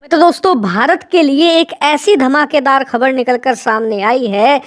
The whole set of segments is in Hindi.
तो दोस्तों भारत के लिए एक ऐसी धमाकेदार खबर निकलकर सामने आई है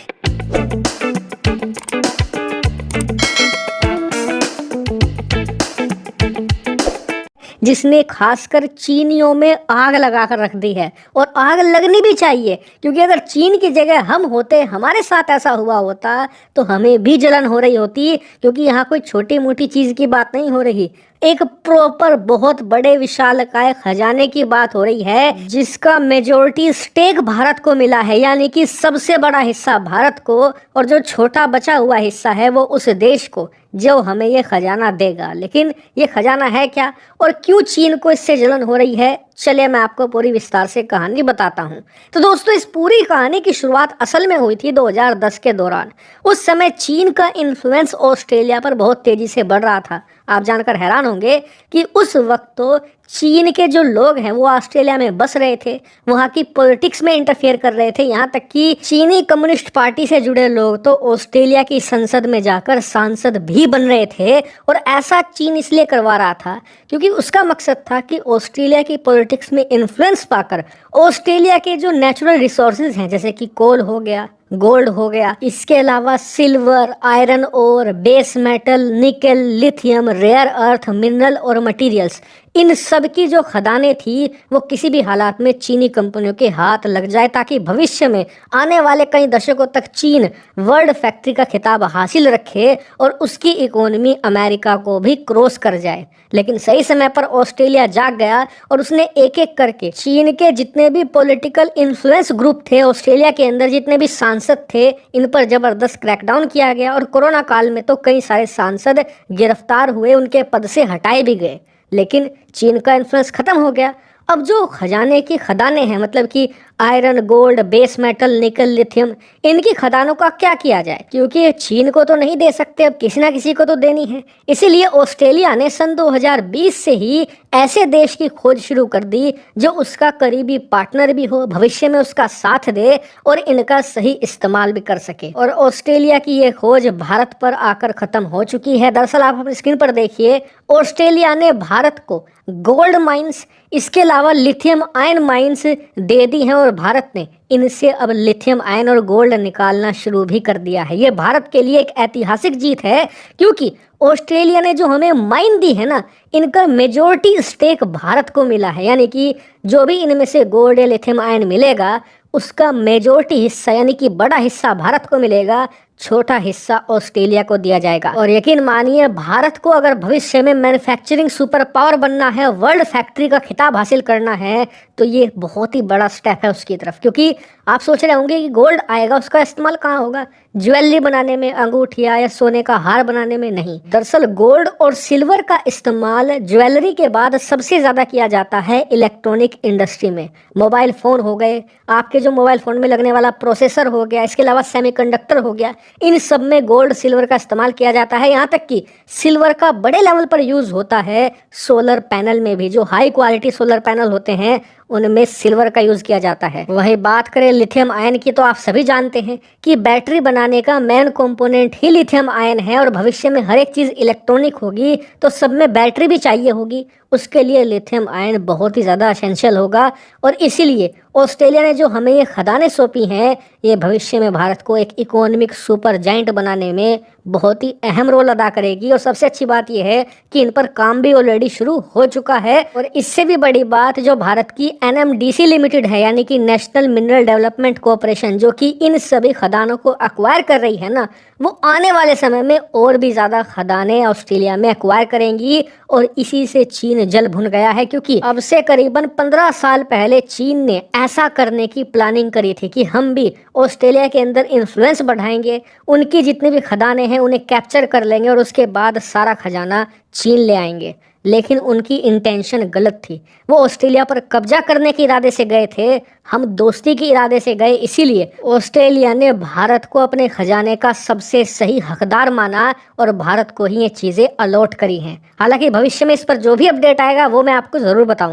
जिसने खासकर चीनियों में आग लगाकर रख दी है। और आग लगनी भी चाहिए, क्योंकि अगर चीन की जगह हम होते, हमारे साथ ऐसा हुआ होता तो हमें भी जलन हो रही होती, क्योंकि यहाँ कोई छोटी मोटी चीज़ की बात नहीं हो रही, एक प्रॉपर बहुत बड़े विशालकाय खजाने की बात हो रही है, जिसका मेजोरिटी स्टेक भारत को मिला है, यानी कि सबसे बड़ा हिस्सा भारत को, और जो छोटा बचा हुआ हिस्सा है वो उस देश को जो हमें ये खजाना देगा। लेकिन ये खजाना है क्या और क्यों चीन को इससे जलन हो रही है, चलिए मैं आपको पूरी विस्तार से कहानी बताता हूँ। तो दोस्तों इस पूरी कहानी की शुरुआत असल में हुई थी 2010 के दौरान। उस समय चीन का इन्फ्लुएंस ऑस्ट्रेलिया पर बहुत तेजी से बढ़ रहा था। आप जानकर हैरान होंगे कि उस वक्त तो चीन के जो लोग हैं वो ऑस्ट्रेलिया में बस रहे थे, वहाँ की पॉलिटिक्स में इंटरफेयर कर रहे थे, यहाँ तक कि चीनी कम्युनिस्ट पार्टी से जुड़े लोग तो ऑस्ट्रेलिया की संसद में जाकर सांसद भी बन रहे थे। और ऐसा चीन इसलिए करवा रहा था क्योंकि उसका मकसद था कि ऑस्ट्रेलिया की पॉलिटिक्स में इन्फ्लुएंस पाकर ऑस्ट्रेलिया के जो नेचुरल रिसोर्सेज हैं, जैसे कि कोल हो गया, गोल्ड हो गया, इसके अलावा silver, iron ore, base metal, nickel, lithium, rare earth mineral और मटेरियल्स, इन सब की जो खदानें थी वो किसी भी हालात में चीनी कंपनियों के हाथ लग जाए, ताकि भविष्य में आने वाले कई दशकों तक चीन वर्ल्ड फैक्ट्री का खिताब हासिल रखे और उसकी इकोनॉमी अमेरिका को भी क्रॉस कर जाए। लेकिन सही समय पर ऑस्ट्रेलिया जाग गया और उसने एक एक करके चीन के जितने भी पॉलिटिकल इन्फ्लुएंस ग्रुप थे ऑस्ट्रेलिया के अंदर, जितने भी सांसद थे, इन पर जबरदस्त क्रैकडाउन किया गया। और कोरोना काल में तो कई सारे सांसद गिरफ्तार हुए, उनके पद से हटाए भी गए। लेकिन चीन का इन्फ्लुएंस खत्म हो गया। अब जो खजाने की खदानें हैं, मतलब कि iron, gold, base metal, nickel, lithium, इनकी खदानों का क्या किया जाए, क्योंकि चीन को तो नहीं दे सकते, अब किसी ना किसी को तो देनी है। इसीलिए ऑस्ट्रेलिया ने सन 2020 से ही ऐसे देश की खोज शुरू कर दी जो उसका करीबी पार्टनर भी हो, भविष्य में उसका साथ दे और इनका सही इस्तेमाल भी कर सके। और ऑस्ट्रेलिया की ये खोज भारत पर आकर खत्म हो चुकी है। दरअसल आप अपनी स्क्रीन पर देखिए, ऑस्ट्रेलिया ने भारत को गोल्ड माइंस, इसके अलावा लिथियम आयन माइंस दे दी हैं और भारत ने इनसे अब लिथियम आयन और गोल्ड निकालना शुरू भी कर दिया है। ये भारत के लिए एक ऐतिहासिक जीत है, क्योंकि ऑस्ट्रेलिया ने जो हमें माइन दी है ना, इनका मेजॉरिटी स्टेक भारत को मिला है, यानी कि जो भी इनमें से गोल्ड या लिथियम आयन मिलेगा उसका मेजॉरिटी हिस्सा, यानी कि बड़ा हिस्सा भारत को मिलेगा, छोटा हिस्सा ऑस्ट्रेलिया को दिया जाएगा। और यकीन मानिए, भारत को अगर भविष्य में मैन्युफैक्चरिंग सुपर पावर बनना है, वर्ल्ड फैक्ट्री का खिताब हासिल करना है, तो ये बहुत ही बड़ा स्टेप है उसकी तरफ। क्योंकि आप सोच रहे होंगे कि गोल्ड आएगा, उसका इस्तेमाल कहाँ होगा? ज्वेलरी बनाने में, अंगूठिया या सोने का हार बनाने में नहीं। दरअसल गोल्ड और सिल्वर का इस्तेमाल ज्वेलरी के बाद सबसे ज़्यादा किया जाता है इलेक्ट्रॉनिक इंडस्ट्री में। मोबाइल फ़ोन हो गए, आपके जो मोबाइल फ़ोन में लगने वाला प्रोसेसर हो गया, इसके अलावा सेमीकंडक्टर हो गया, इन सब में गोल्ड सिल्वर का इस्तेमाल किया जाता है। यहाँ तक कि सिल्वर का बड़े लेवल पर यूज़ होता है सोलर पैनल में भी। जो हाई क्वालिटी सोलर पैनल होते हैं उनमें सिल्वर का यूज़ किया जाता है। वही बात करें लिथियम आयन की, तो आप सभी जानते हैं कि बैटरी बनाने का मेन कंपोनेंट ही लिथियम आयन है। और भविष्य में हर एक चीज़ इलेक्ट्रॉनिक होगी तो सब में बैटरी भी चाहिए होगी, उसके लिए लिथियम आयन बहुत ही ज़्यादा एसेंशियल होगा। और इसीलिए ऑस्ट्रेलिया ने जो हमें ये खदानें सौंपी हैं, ये भविष्य में भारत को एक इकोनॉमिक सुपर जाइंट बनाने में बहुत ही अहम रोल अदा करेगी। और सबसे अच्छी बात यह है कि इन पर काम भी ऑलरेडी शुरू हो चुका है। और इससे भी बड़ी बात, जो भारत की NMDC लिमिटेड है, यानी कि नेशनल मिनरल डेवलपमेंट कॉरपोरेशन, जो कि इन सभी खदानों को एक्वायर कर रही है ना, वो आने वाले समय में और भी ज़्यादा खदानें ऑस्ट्रेलिया में एक्वायर करेंगी। और इसी से चीन जल भुन गया है, क्योंकि अब से करीबन 15 साल पहले चीन ने ऐसा करने की प्लानिंग करी थी कि हम भी ऑस्ट्रेलिया के अंदर इन्फ्लुएंस बढ़ाएंगे, उनकी जितनी भी खदानें हैं उन्हें कैप्चर कर लेंगे और उसके बाद सारा खजाना चीन ले आएंगे। लेकिन उनकी इंटेंशन गलत थी। वो ऑस्ट्रेलिया पर कब्जा करने के इरादे से गए थे, हम दोस्ती के इरादे से गए। इसीलिए ऑस्ट्रेलिया ने भारत को अपने खजाने का सबसे सही हकदार माना और भारत को ही ये चीज़ें अलॉट करी हैं। हालांकि भविष्य में इस पर जो भी अपडेट आएगा वो मैं आपको ज़रूर बताऊंगा।